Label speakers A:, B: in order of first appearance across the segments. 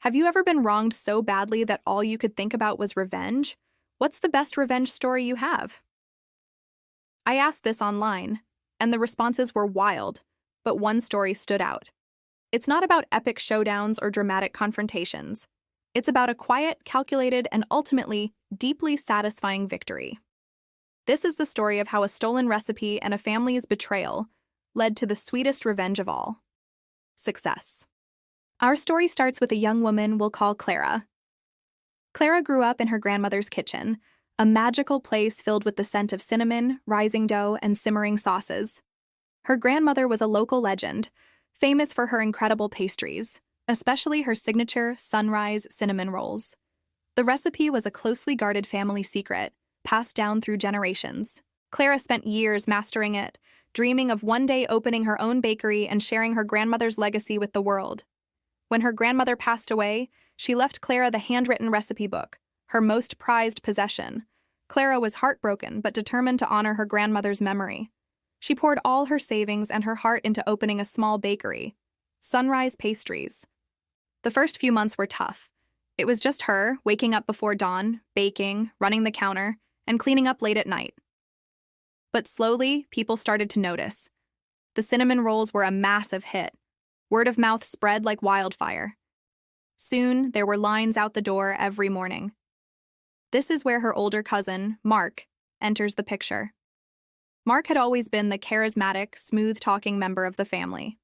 A: Have you ever been wronged so badly that all you could think about was revenge? What's the best revenge story you have? I asked this online, and the responses were wild, but one story stood out. It's not about epic showdowns or dramatic confrontations. It's about a quiet, calculated, and ultimately deeply satisfying victory. This is the story of how a stolen recipe and a family's betrayal led to the sweetest revenge of all: success. Our story starts with a young woman we'll call Clara. Clara grew up in her grandmother's kitchen, a magical place filled with the scent of cinnamon, rising dough, and simmering sauces. Her grandmother was a local legend, famous for her incredible pastries, especially her signature sunrise cinnamon rolls. The recipe was a closely guarded family secret, passed down through generations. Clara spent years mastering it, dreaming of one day opening her own bakery and sharing her grandmother's legacy with the world. When her grandmother passed away, she left Clara the handwritten recipe book, her most prized possession. Clara was heartbroken but determined to honor her grandmother's memory. She poured all her savings and her heart into opening a small bakery, Sunrise Pastries. The first few months were tough. It was just her, waking up before dawn, baking, running the counter, and cleaning up late at night. But slowly, people started to notice. The cinnamon rolls were a massive hit. Word of mouth spread like wildfire. Soon, there were lines out the door every morning. This is where her older cousin, Mark, enters the picture. Mark had always been the charismatic, smooth-talking member of the family.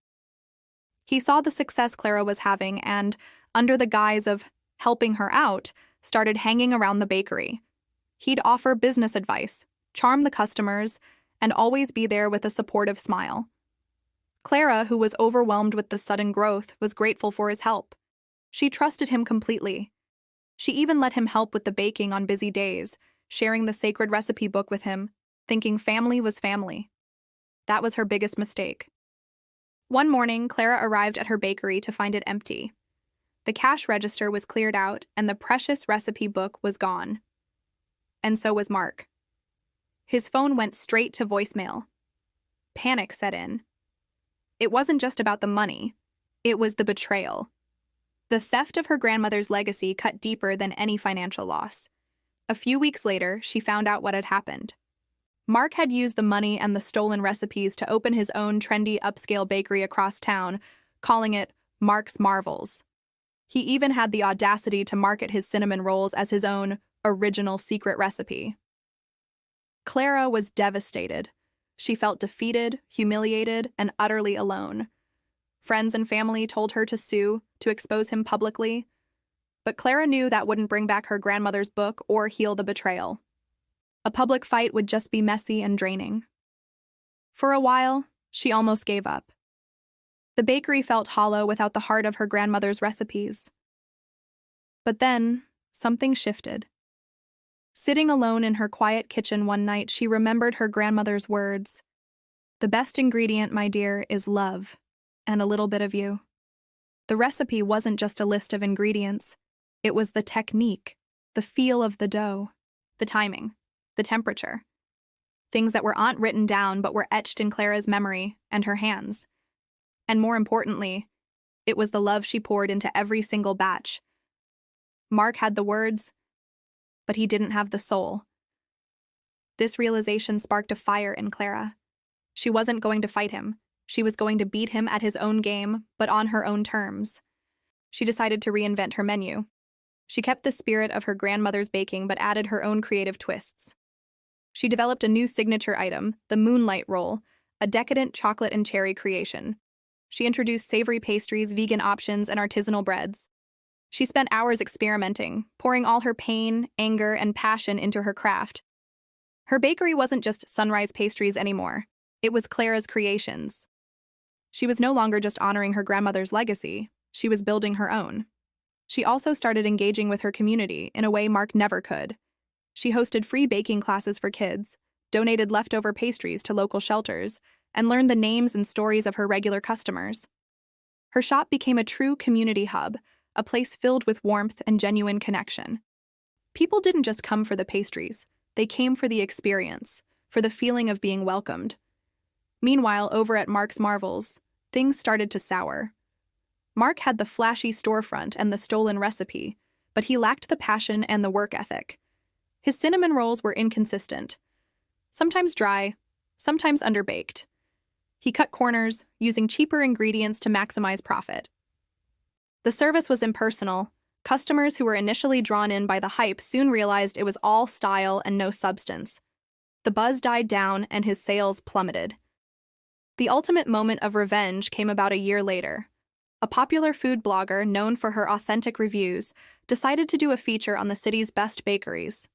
A: He saw the success Clara was having and, under the guise of helping her out, started hanging around the bakery. He'd offer business advice, charm the customers, and always be there with a supportive smile. Clara, who was overwhelmed with the sudden growth, was grateful for his help. She trusted him completely. She even let him help with the baking on busy days, sharing the sacred recipe book with him, thinking family was family. That was her biggest mistake. One morning, Clara arrived at her bakery to find it empty. The cash register was cleared out, and the precious recipe book was gone. And so was Mark. His phone went straight to voicemail. Panic set in. It wasn't just about the money. It was the betrayal. The theft of her grandmother's legacy cut deeper than any financial loss. A few weeks later, she found out what had happened. Mark had used the money and the stolen recipes to open his own trendy upscale bakery across town, calling it Mark's Marvels. He even had the audacity to market his cinnamon rolls as his own original secret recipe. Clara was devastated. She felt defeated, humiliated, and utterly alone. Friends and family told her to sue, to expose him publicly. But Clara knew that wouldn't bring back her grandmother's book or heal the betrayal. A public fight would just be messy and draining. For a while, she almost gave up. The bakery felt hollow without the heart of her grandmother's recipes. But then, something shifted. Sitting alone in her quiet kitchen one night, she remembered her grandmother's words. "The best ingredient, my dear, is love, and a little bit of you." The recipe wasn't just a list of ingredients. It was the technique, the feel of the dough, the timing, the temperature. Things that weren't written down but were etched in Clara's memory and her hands. And more importantly, it was the love she poured into every single batch. Mark had the words, but he didn't have the soul. This realization sparked a fire in Clara. She wasn't going to fight him. She was going to beat him at his own game, but on her own terms. She decided to reinvent her menu. She kept the spirit of her grandmother's baking but added her own creative twists. She developed a new signature item, the Moonlight Roll, a decadent chocolate and cherry creation. She introduced savory pastries, vegan options, and artisanal breads. She spent hours experimenting, pouring all her pain, anger, and passion into her craft. Her bakery wasn't just Sunrise Pastries anymore. It was Clara's creations. She was no longer just honoring her grandmother's legacy. She was building her own. She also started engaging with her community in a way Mark never could. She hosted free baking classes for kids, donated leftover pastries to local shelters, and learned the names and stories of her regular customers. Her shop became a true community hub, a place filled with warmth and genuine connection. People didn't just come for the pastries, they came for the experience, for the feeling of being welcomed. Meanwhile, over at Mark's Marvels, things started to sour. Mark had the flashy storefront and the stolen recipe, but he lacked the passion and the work ethic. His cinnamon rolls were inconsistent, sometimes dry, sometimes underbaked. He cut corners, using cheaper ingredients to maximize profit. The service was impersonal. Customers who were initially drawn in by the hype soon realized it was all style and no substance. The buzz died down and his sales plummeted. The ultimate moment of revenge came about a year later. A popular food blogger known for her authentic reviews decided to do a feature on the city's best bakeries.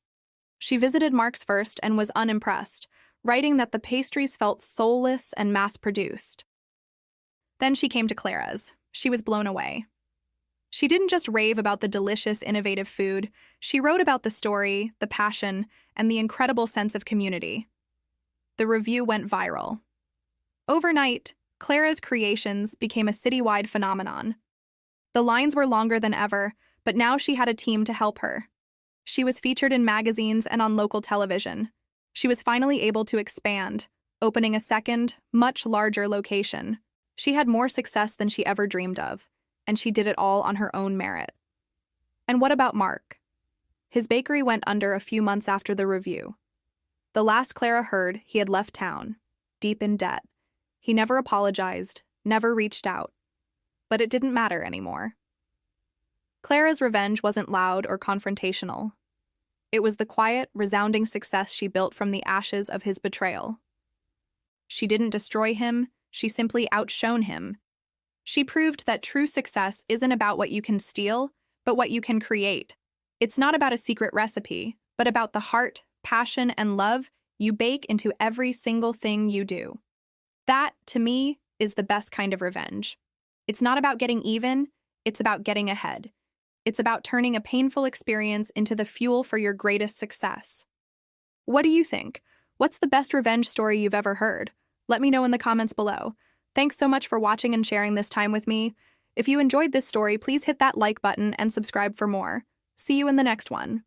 A: She visited Mark's first and was unimpressed, writing that the pastries felt soulless and mass-produced. Then she came to Clara's. She was blown away. She didn't just rave about the delicious, innovative food. She wrote about the story, the passion, and the incredible sense of community. The review went viral. Overnight, Clara's creations became a citywide phenomenon. The lines were longer than ever, but now she had a team to help her. She was featured in magazines and on local television. She was finally able to expand, opening a second, much larger location. She had more success than she ever dreamed of, and she did it all on her own merit. And what about Mark? His bakery went under a few months after the review. The last Clara heard, he had left town, deep in debt. He never apologized, never reached out. But it didn't matter anymore. Clara's revenge wasn't loud or confrontational. It was the quiet, resounding success she built from the ashes of his betrayal. She didn't destroy him, she simply outshone him. She proved that true success isn't about what you can steal, but what you can create. It's not about a secret recipe, but about the heart, passion, and love you bake into every single thing you do. That, to me, is the best kind of revenge. It's not about getting even, it's about getting ahead. It's about turning a painful experience into the fuel for your greatest success. What do you think? What's the best revenge story you've ever heard? Let me know in the comments below. Thanks so much for watching and sharing this time with me. If you enjoyed this story, please hit that like button and subscribe for more. See you in the next one.